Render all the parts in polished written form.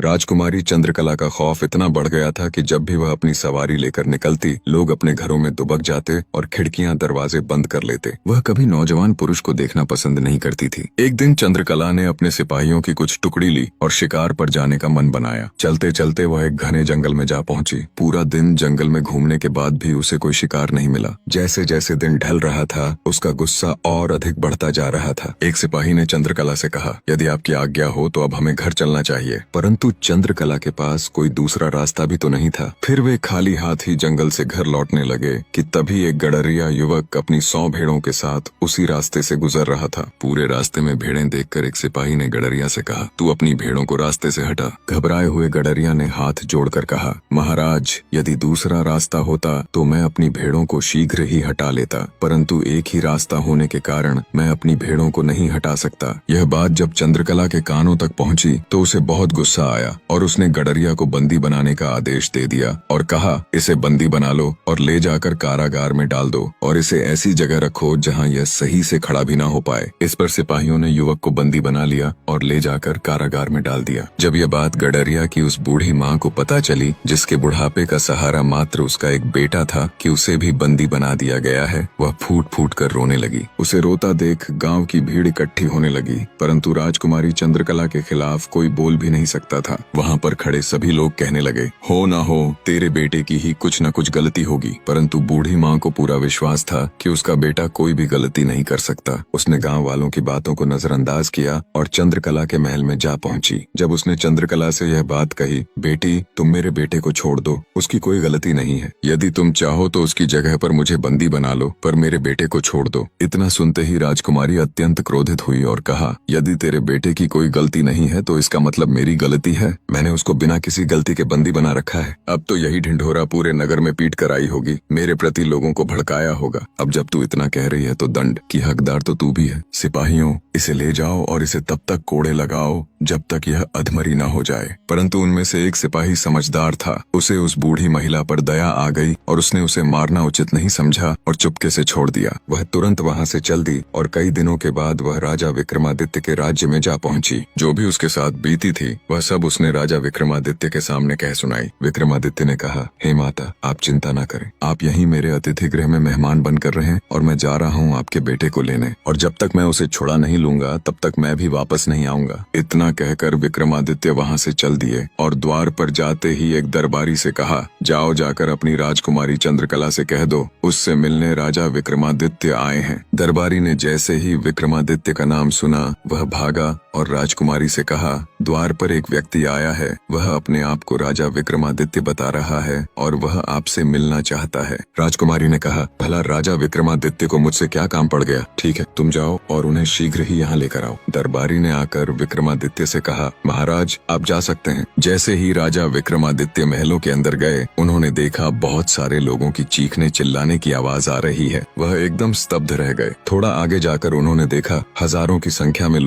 राजकुमारी चंद्रकला का खौफ इतना बढ़ गया था कि जब भी वह अपनी सवारी लेकर निकलती, लोग अपने घरों में दुबक जाते और खिड़कियां दरवाजे बंद कर लेते। वह कभी नौजवान पुरुष को देखना पसंद नहीं करती थी। एक दिन चंद्रकला ने अपने सिपाहियों की कुछ टुकड़ी ली और शिकार पर जाने का मन बनाया। चलते चलते वह एक घने जंगल में जा पहुंची। पूरा दिन जंगल में घूमने के बाद भी उसे कोई शिकार नहीं मिला। जैसे जैसे दिन ढल रहा था, उसका गुस्सा और अधिक बढ़ता जा रहा था। एक सिपाही ने चंद्रकला से कहा, यदि आपकी आज्ञा हो तो अब हमें घर चलना चाहिए। परंतु चंद्रकला के पास कोई दूसरा रास्ता भी तो नहीं था। फिर वे खाली हाथ ही जंगल से घर लौटने लगे कि तभी एक गडरिया युवक अपनी 100 भेड़ों के साथ उसी रास्ते से गुजर रहा था। पूरे रास्ते में भेड़ें देखकर एक सिपाही ने गडरिया से कहा, तू अपनी भेड़ों को रास्ते से हटा। घबराए हुए गडरिया ने हाथ जोड़कर कहा, महाराज, यदि दूसरा रास्ता होता तो मैं अपनी भेड़ों को शीघ्र ही हटा लेता, परंतु एक ही रास्ता होने के कारण मैं अपनी भेड़ों को नहीं हटा सकता। यह बात जब चंद्रकला के कानों तक पहुंची तो उसे बहुत गुस्सा आया और उसने गडरिया को बंदी बनाने का आदेश दे दिया और कहा, इसे बंदी बना लो और ले जाकर कारागार में डाल दो और इसे ऐसी जगह रखो जहां यह सही से खड़ा भी ना हो पाए। इस पर सिपाहियों ने युवक को बंदी बना लिया और ले जाकर कारागार में डाल दिया। जब यह बात गडरिया की उस बूढ़ी माँ को पता चली, जिसके बुढ़ापे का सहारा मात्र उसका एक बेटा था, कि उसे भी बंदी बना दिया गया है, वह फूट फूट कर रोने लगी। उसे रोता देख गाँव की भीड़ इकट्ठी होने लगी, परंतु राजकुमारी चंद्रकला के खिलाफ कोई बोल भी नहीं सकता था। वहाँ पर खड़े सभी लोग कहने लगे, हो ना हो, तेरे बेटे की ही कुछ न कुछ गलती होगी। परंतु बूढ़ी माँ को पूरा विश्वास था कि उसका बेटा कोई भी गलती नहीं कर सकता। उसने गांव वालों की बातों को नजरअंदाज किया और चंद्रकला के महल में जा पहुंची। जब उसने चंद्रकला से यह बात कही, बेटी, तुम मेरे बेटे को छोड़ दो, उसकी कोई गलती नहीं है। यदि तुम चाहो तो उसकी जगह पर मुझे बंदी बना लो, पर मेरे बेटे को छोड़ दो। इतना सुनते ही राजकुमारी अत्यंत क्रोधित हुई और कहा, यदि तेरे बेटे की कोई गलती नहीं है तो इसका मतलब मेरी गलती है। मैंने उसको बिना किसी गलती के बंदी बना रखा है। अब तो यही ढिंढोरा पूरे नगर में पीट कर आई होगी, मेरे प्रति लोगों को भड़काया होगा। अब जब तू इतना कह रही है तो दंड की हकदार तो तू भी है। सिपाहियों, इसे ले जाओ और इसे तब तक कोड़े लगाओ जब तक यह अधमरी न हो जाए। परंतु उनमें से एक सिपाही समझदार था। उसे उस बूढ़ी महिला पर दया आ गई और उसने उसे मारना उचित नहीं समझा और चुपके से छोड़ दिया। वह तुरंत वहां से चल दी और कई दिनों के बाद वह राजा विक्रमादित्य के राज्य में जा पहुंची। जो भी उसके साथ बीती थी वह सब उसने राजा विक्रमादित्य के सामने कह सुनाई। विक्रमादित्य ने कहा, हे माता, आप चिंता न करें, आप यहीं मेरे अतिथि गृह में मेहमान बनकर रहें और मैं जा रहा हूँ आपके बेटे को लेने, और जब तक मैं उसे छुड़ा नहीं लूंगा तब तक मैं भी वापस नहीं आऊंगा। इतना कहकर विक्रमादित्य वहां से चल दिए और द्वार पर जाते ही एक दरबारी से कहा, जाओ जाकर अपनी राजकुमारी चंद्रकला से कह दो उससे मिलने राजा विक्रमादित्य आए हैं। दरबारी ने जैसे ही विक्रमादित्य का नाम सुना वह भागा और राजकुमारी से कहा, द्वार पर एक व्यक्ति आया है, वह अपने आप को राजा विक्रमादित्य बता रहा है और वह आपसे मिलना चाहता है। राजकुमारी ने कहा, भला राजा विक्रमादित्य को मुझसे क्या काम पड़ गया? ठीक है, तुम जाओ और उन्हें शीघ्र ही यहाँ लेकर आओ। दरबारी ने आकर विक्रमादित्य से कहा, महाराज, आप जा सकते हैं। जैसे ही राजा विक्रमादित्य महलों के अंदर गए, उन्होंने देखा बहुत सारे लोगों की चीखने चिल्लाने की आवाज आ रही है। वह एकदम स्तब्ध रह गए। थोड़ा आगे जाकर उन्होंने देखा हजारों की संख्या में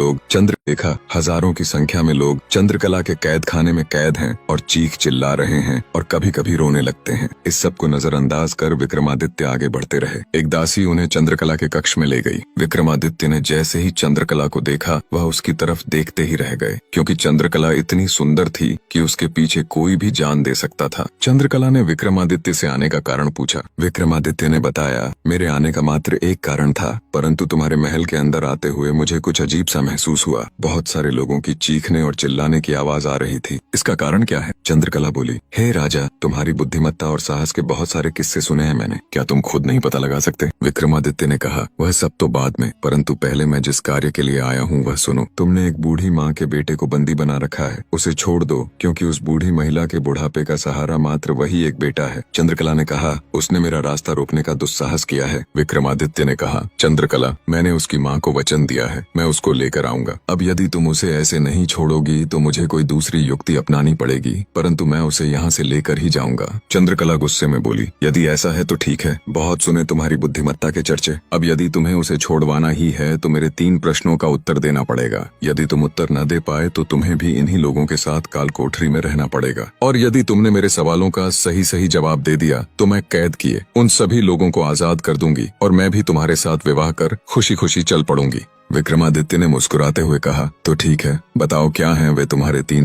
लोग चंद्रकला के कैद खाने में कैद हैं और चीख चिल्ला रहे हैं और कभी कभी रोने लगते हैं। इस सब को नजरअंदाज कर विक्रमादित्य आगे बढ़ते रहे। एक दासी उन्हें चंद्रकला के कक्ष में ले गई। विक्रमादित्य ने जैसे ही चंद्रकला को देखा वह उसकी तरफ देखते ही रह गए, क्योंकि चंद्रकला इतनी सुंदर थी कि उसके पीछे कोई भी जान दे सकता था। चंद्रकला ने विक्रमादित्य से आने का कारण पूछा। विक्रमादित्य ने बताया, मेरे आने का मात्र एक कारण था, परंतु तुम्हारे महल के अंदर आते हुए मुझे कुछ अजीब सा महसूस हुआ। बहुत सारे लोगों की चीखने और चिल्लाने की आवाज आ रही थी। इसका कारण क्या है? चंद्रकला बोली, हे राजा, तुम्हारी बुद्धिमत्ता और साहस के बहुत सारे किस्से सुने हैं मैंने, क्या तुम खुद नहीं पता लगा सकते? विक्रमादित्य ने कहा, वह सब तो बाद में, परंतु पहले मैं जिस कार्य के लिए आया हूँ वह सुनो। तुमने एक बूढ़ी माँ के बेटे को बंदी बना रखा है, उसे छोड़ दो, क्योंकि उस बूढ़ी महिला के बुढ़ापे का सहारा मात्र वही एक बेटा है। चंद्रकला ने कहा, उसने मेरा रास्ता रोकने का दुस्साहस किया है। विक्रमादित्य ने कहा, चंद्रकला, मैंने उसकी माँ को वचन दिया है, मैं उसको लेकर आऊंगा। अब यदि तुम उसे ऐसे नहीं छोड़ोगी तो मुझे कोई दूसरी युक्ति अपनानी पड़ेगी, परंतु मैं उसे यहाँ से लेकर ही जाऊंगा। चंद्रकला गुस्से में बोली, यदि ऐसा है तो ठीक है, बहुत सुने तुम्हारी बुद्धिमत्ता के चर्चे। अब यदि तुम्हें उसे छोड़वाना ही है तो मेरे 3 प्रश्नों का उत्तर देना पड़ेगा। यदि तुम उत्तर न दे पाए तो तुम्हें भी इन्हीं लोगों के साथ काल कोठरी में रहना पड़ेगा, और यदि तुमने मेरे सवालों का सही सही जवाब दे दिया तो मैं कैद किए उन सभी लोगों को आजाद कर दूंगी और मैं भी तुम्हारे साथ विवाह कर खुशी खुशी चल पड़ूंगी। विक्रमादित्य ने मुस्कुराते हुए कहा, तो ठीक है, बताओ क्या हैं वे तुम्हारे 3